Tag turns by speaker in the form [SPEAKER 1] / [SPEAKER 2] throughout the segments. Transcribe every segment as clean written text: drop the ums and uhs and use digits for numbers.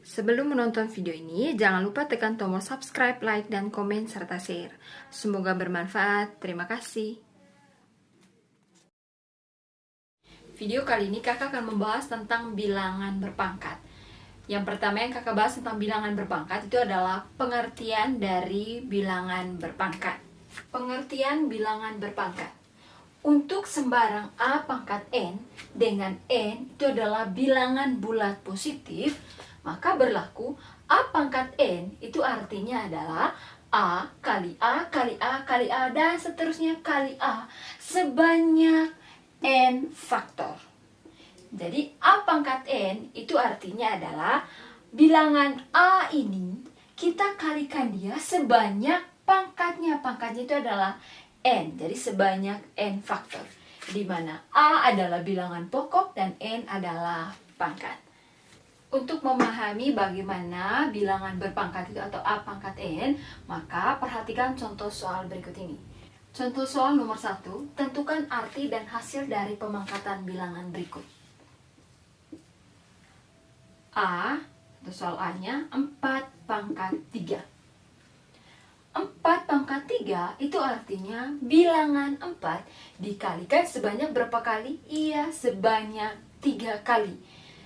[SPEAKER 1] Sebelum menonton video ini, jangan lupa tekan tombol subscribe, like, dan komen, serta share. Semoga bermanfaat. Terima kasih. Video kali ini kakak akan membahas tentang bilangan berpangkat. Yang pertama yang kakak bahas tentang bilangan berpangkat itu adalah pengertian dari bilangan berpangkat. Pengertian bilangan berpangkat. Untuk sembarang A pangkat N dengan N itu adalah bilangan bulat positif, maka berlaku A pangkat N itu artinya adalah A kali A kali A kali A dan seterusnya kali A sebanyak N faktor. Jadi A pangkat N itu artinya adalah bilangan A ini kita kalikan dia sebanyak pangkatnya. Pangkatnya itu adalah N, jadi sebanyak N faktor, di mana A adalah bilangan pokok dan N adalah pangkat. Untuk memahami bagaimana bilangan berpangkat itu atau A pangkat N, maka perhatikan contoh soal berikut ini. Contoh soal nomor 1, tentukan arti dan hasil dari pemangkatan bilangan berikut. A, itu soal A-nya, 4 pangkat 3. 4 pangkat 3 itu artinya bilangan 4 dikalikan sebanyak berapa kali? Iya, sebanyak 3 kali.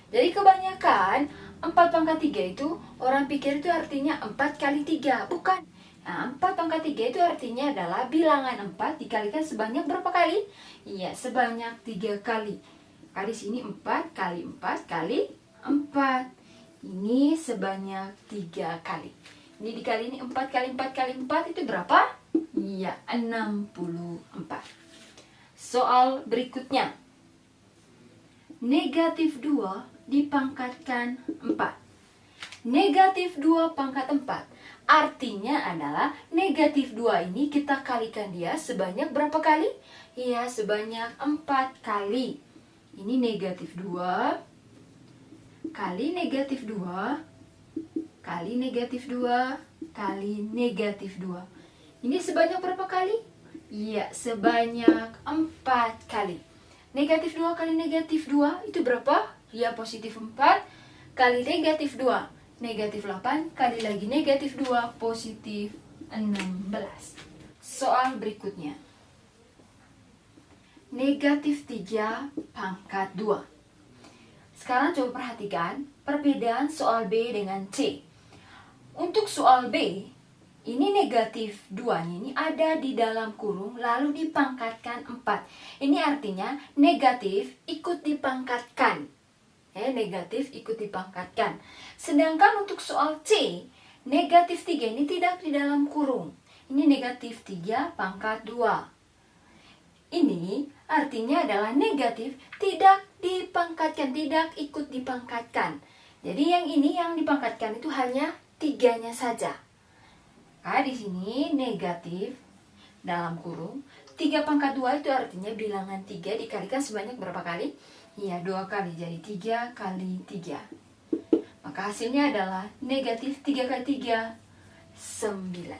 [SPEAKER 1] Jadi kebanyakan 4 pangkat 3 itu orang pikir itu artinya 4 kali 3. Bukan. Nah, 4 pangkat 3 itu artinya adalah bilangan 4 dikalikan sebanyak berapa kali? Iya, sebanyak 3 kali. Maka di sini 4 kali 4 kali 4. Ini sebanyak 3 kali. Ini dikali ini 4 kali 4 kali 4 itu berapa? Iya, 64. Soal berikutnya. Negatif 2 dipangkatkan 4. Negatif 2 pangkat 4. Artinya adalah negatif 2 ini kita kalikan dia sebanyak berapa kali? Iya, sebanyak 4 kali. Ini negatif 2 kali negatif 2 kali negatif 2 kali negatif 2. Ini sebanyak berapa kali? Iya, sebanyak 4 kali. Negatif 2 kali negatif 2 itu berapa? Iya, positif 4 kali negatif 2. Negatif 8 kali lagi negatif 2, positif 16. Soal berikutnya. Negatif 3 pangkat 2. Sekarang coba perhatikan perbedaan soal B dengan C. Untuk soal B, ini negatif 2 ini ada di dalam kurung lalu dipangkatkan 4. Ini artinya negatif ikut dipangkatkan. Negatif ikut dipangkatkan. Sedangkan untuk soal C, negatif 3 ini tidak di dalam kurung. Ini negatif 3 pangkat 2. Ini artinya adalah negatif tidak dipangkatkan, tidak ikut dipangkatkan. Jadi yang ini yang dipangkatkan itu hanya 3-nya saja. Nah, di sini negatif dalam kurung 3 pangkat 2 itu artinya bilangan 3 dikalikan sebanyak berapa kali? Iya, 2 kali. Jadi 3 kali 3. Maka hasilnya adalah negatif 3 kali 3, 9.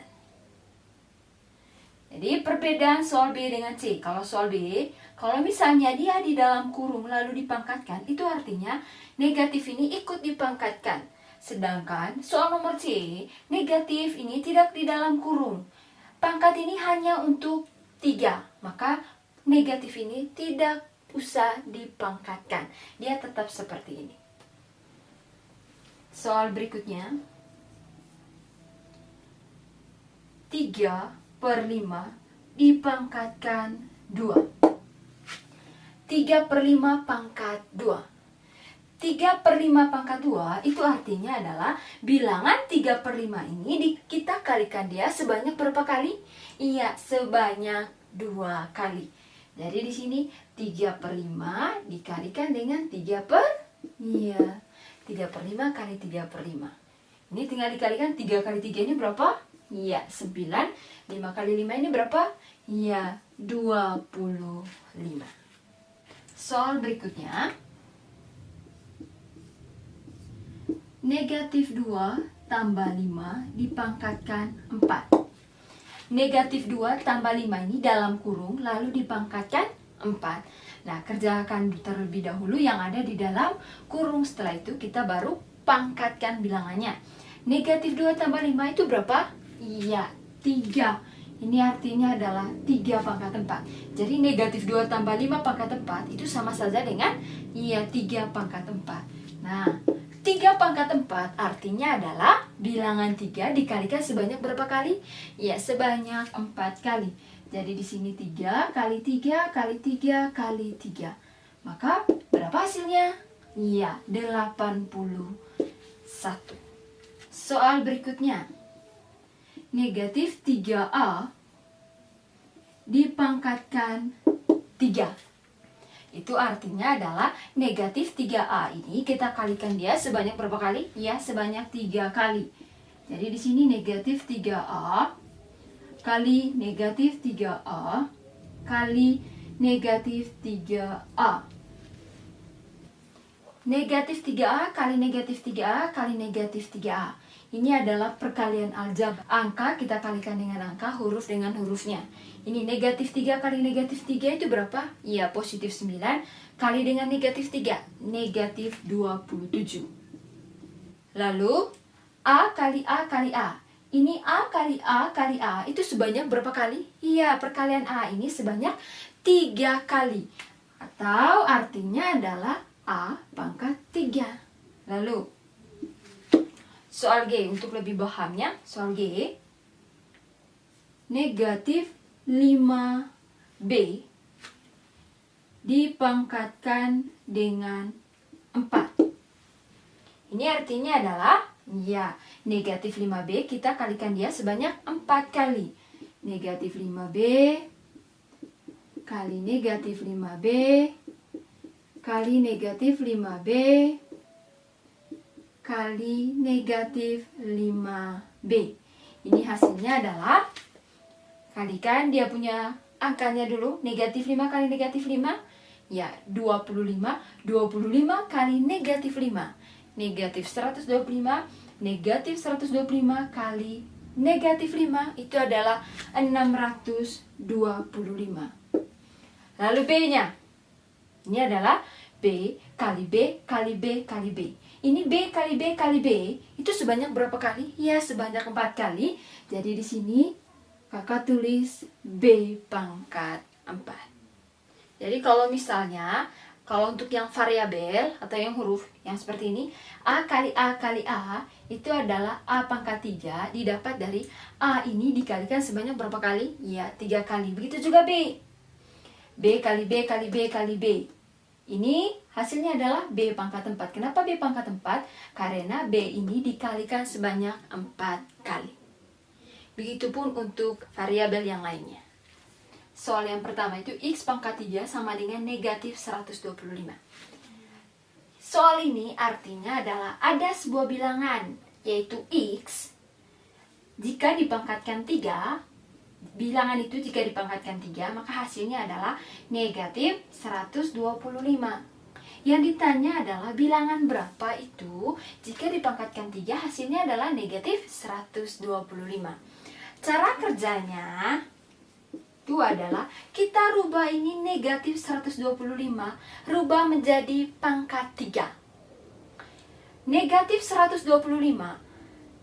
[SPEAKER 1] Jadi perbedaan soal B dengan C. Kalau soal B, kalau misalnya dia di dalam kurung lalu dipangkatkan, itu artinya negatif ini ikut dipangkatkan. Sedangkan soal nomor C, negatif ini tidak di dalam kurung. Pangkat ini hanya untuk 3. Maka negatif ini tidak usah dipangkatkan. Dia tetap seperti ini. Soal berikutnya. 3/5 dipangkatkan 2. 3/5 pangkat 2. 3/5 pangkat 2 itu artinya adalah bilangan 3/5 ini kita kalikan dia sebanyak berapa kali? Iya, sebanyak 2 kali. Jadi di sini 3/5 dikalikan dengan 3/5 kali 3/5. Ini tinggal dikalikan 3 kali 3 ini berapa? Iya, 9. 5 kali 5 ini berapa? Iya, 25. Soal berikutnya. Negatif 2 tambah 5 dipangkatkan 4. Negatif 2 tambah 5 ini dalam kurung lalu dipangkatkan 4. Nah, kerjakan terlebih dahulu yang ada di dalam kurung. Setelah itu kita baru pangkatkan bilangannya. Negatif 2 tambah 5 itu berapa? Iya, 3. Ini artinya adalah 3 pangkat 4. Jadi negatif 2 tambah 5 pangkat 4 itu sama saja dengan 3 pangkat 4. Nah, 3 pangkat 4 artinya adalah bilangan 3 dikalikan sebanyak berapa kali? Ya, sebanyak 4 kali. Jadi di sini 3 kali 3 kali 3 kali 3. Maka berapa hasilnya? Iya, 81. Soal berikutnya. Negatif 3A dipangkatkan 3. Itu artinya adalah negatif 3A ini kita kalikan dia sebanyak berapa kali? Ya, sebanyak 3 kali. Jadi di sini negatif 3A kali negatif 3A kali negatif 3A. Negatif 3A kali negatif 3A kali negatif 3A. Ini adalah perkalian aljabar. Angka kita kalikan dengan angka, huruf dengan hurufnya. Ini negatif 3 kali negatif 3 itu berapa? Ya, positif 9 kali dengan negatif 3. Negatif 27. Lalu, A kali A kali A. Ini A kali A kali A itu sebanyak berapa kali? Iya, perkalian A ini sebanyak 3 kali. Atau artinya adalah A pangkat 3. Lalu, soal G, untuk lebih pahamnya, soal G, negatif 5B dipangkatkan dengan 4. Ini artinya adalah, ya, negatif 5B kita kalikan dia sebanyak 4 kali. Negatif 5B kali negatif 5B kali negatif 5B kali negatif 5B. Ini hasilnya adalah, kalikan dia punya angkanya dulu, negatif 5 kali negatif 5, ya 25. 25 kali negatif 5, negatif 125, negatif 125 kali negatif 5, itu adalah 625. Lalu B-nya, ini adalah B kali B kali B kali B. Ini B kali B kali B itu sebanyak berapa kali? Ya, sebanyak 4 kali. Jadi di sini kakak tulis B pangkat 4. Jadi kalau misalnya, kalau untuk yang variabel atau yang huruf yang seperti ini, A kali A kali A itu adalah A pangkat 3 didapat dari A ini dikalikan sebanyak berapa kali? Ya, 3 kali. Begitu juga B. B kali B kali B kali B. Ini hasilnya adalah B pangkat 4. Kenapa B pangkat 4? Karena B ini dikalikan sebanyak 4 kali. Begitupun untuk variabel yang lainnya. Soal yang pertama itu X pangkat 3 sama dengan negatif 125. Soal ini artinya adalah ada sebuah bilangan, yaitu X. Jika dipangkatkan 3, bilangan itu jika dipangkatkan 3, maka hasilnya adalah negatif 125. Yang ditanya adalah bilangan berapa itu jika dipangkatkan 3 hasilnya adalah negatif 125. Cara kerjanya itu adalah kita rubah ini negatif 125, rubah menjadi pangkat 3. Negatif 125,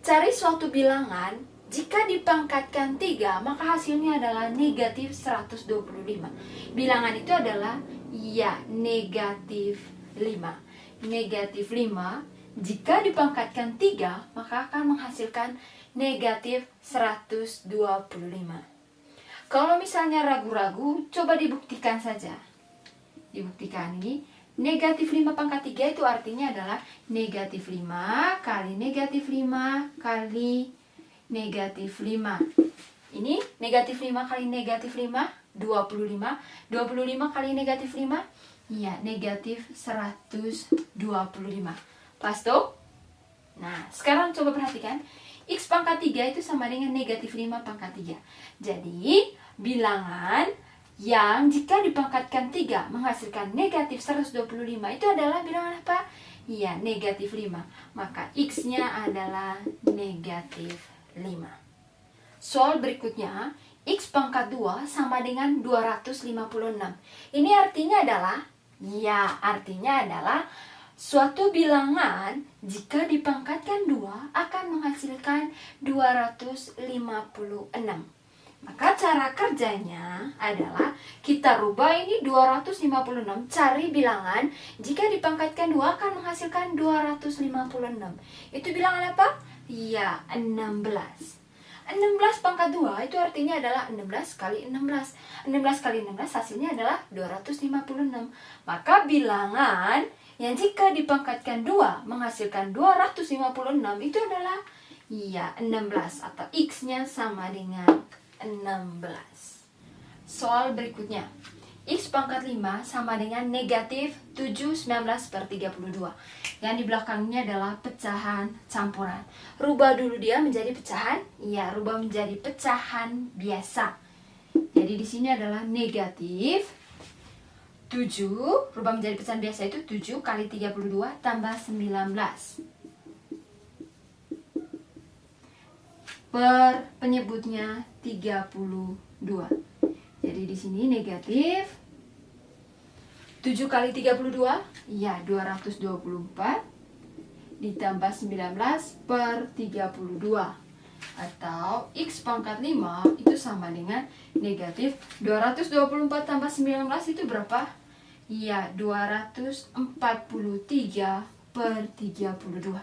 [SPEAKER 1] cari suatu bilangan, jika dipangkatkan 3, maka hasilnya adalah negatif 125. Bilangan itu adalah, ya, negatif 5. Negatif 5, jika dipangkatkan 3, maka akan menghasilkan negatif 125. Kalau misalnya ragu-ragu, coba dibuktikan saja. Dibuktikan ini, negatif 5 pangkat 3 itu artinya adalah negatif 5 kali negatif 5 kali negatif 5. Ini negatif 5 kali negatif 5, 25. 25 kali negatif 5, ya, negatif 125. Pas tuh? Nah, sekarang coba perhatikan. X pangkat 3 itu sama dengan negatif 5 pangkat 3. Jadi, bilangan yang jika dipangkatkan 3 menghasilkan negatif 125 itu adalah bilangan apa? Ya, negatif 5. Maka X-nya adalah negatif 5. Soal berikutnya, X pangkat 2 sama dengan 256. Ini artinya adalah, ya, artinya adalah Suatu bilangan jika dipangkatkan 2 akan menghasilkan 256. Maka cara kerjanya adalah kita rubah ini 256, cari bilangan jika dipangkatkan 2 akan menghasilkan 256. Itu bilangan apa? Iya, 16. 16 pangkat 2 itu artinya adalah 16 kali 16. 16 kali 16 hasilnya adalah 256. Maka bilangan yang jika dipangkatkan 2 menghasilkan 256 itu adalah iya 16 atau X-nya sama dengan 16. Soal berikutnya. X pangkat 5 sama dengan negatif 7 19 per 32. Yang di belakangnya adalah pecahan campuran. Rubah dulu dia menjadi pecahan. Iya, rubah menjadi pecahan biasa. Jadi di sini adalah negatif 7, rubah menjadi pecahan biasa itu 7 kali 32 tambah 19. Per penyebutnya 32. Jadi di sini negatif 7 kali 32, ya 224 ditambah 19 per 32. Atau X pangkat 5 itu sama dengan negatif 224 tambah 19 itu berapa? Ya 243 per 32.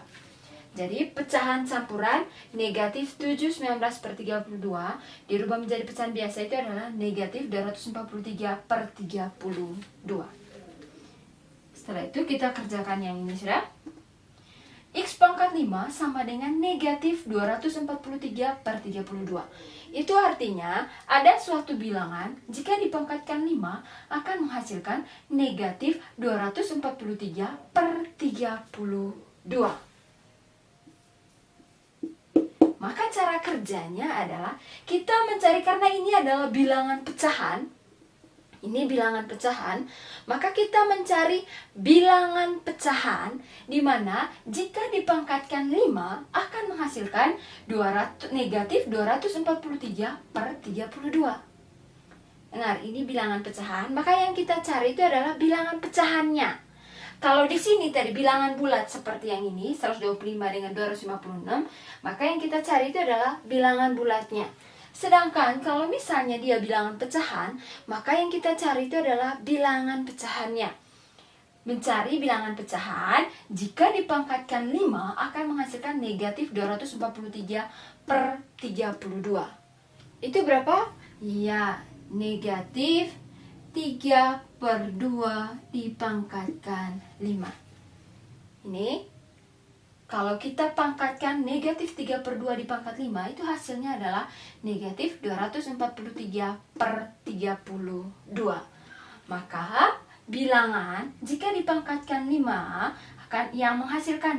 [SPEAKER 1] Jadi pecahan campuran negatif 7 19 per 32 dirubah menjadi pecahan biasa itu adalah negatif 243 per 32. Setelah itu kita kerjakan yang ini sudah. X pangkat 5 sama dengan negatif 243 per 32. Itu artinya ada suatu bilangan jika dipangkatkan 5 akan menghasilkan negatif 243 per 32. Maka cara kerjanya adalah kita mencari, karena ini adalah bilangan pecahan. Ini bilangan pecahan, maka kita mencari bilangan pecahan di mana jika dipangkatkan 5 akan menghasilkan negatif 243 per 32. Dengar, ini bilangan pecahan, maka yang kita cari itu adalah bilangan pecahannya. Kalau di sini tadi bilangan bulat seperti yang ini 125 dengan 256, maka yang kita cari itu adalah bilangan bulatnya. Sedangkan kalau misalnya dia bilangan pecahan, maka yang kita cari itu adalah bilangan pecahannya. Mencari bilangan pecahan jika dipangkatkan 5 akan menghasilkan negatif 243 per 32. Itu berapa? Iya, negatif 3 per 2 dipangkatkan 5. Ini kalau kita pangkatkan negatif 3 per 2 dipangkat 5 itu hasilnya adalah negatif 243 per 32. Maka bilangan jika dipangkatkan 5 akan yang menghasilkan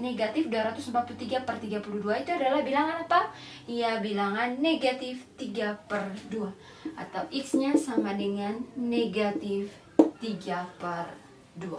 [SPEAKER 1] negatif 243 per 32 itu adalah bilangan apa? Ya, bilangan negatif 3 per 2. Atau X-nya sama dengan negatif 3 per 2.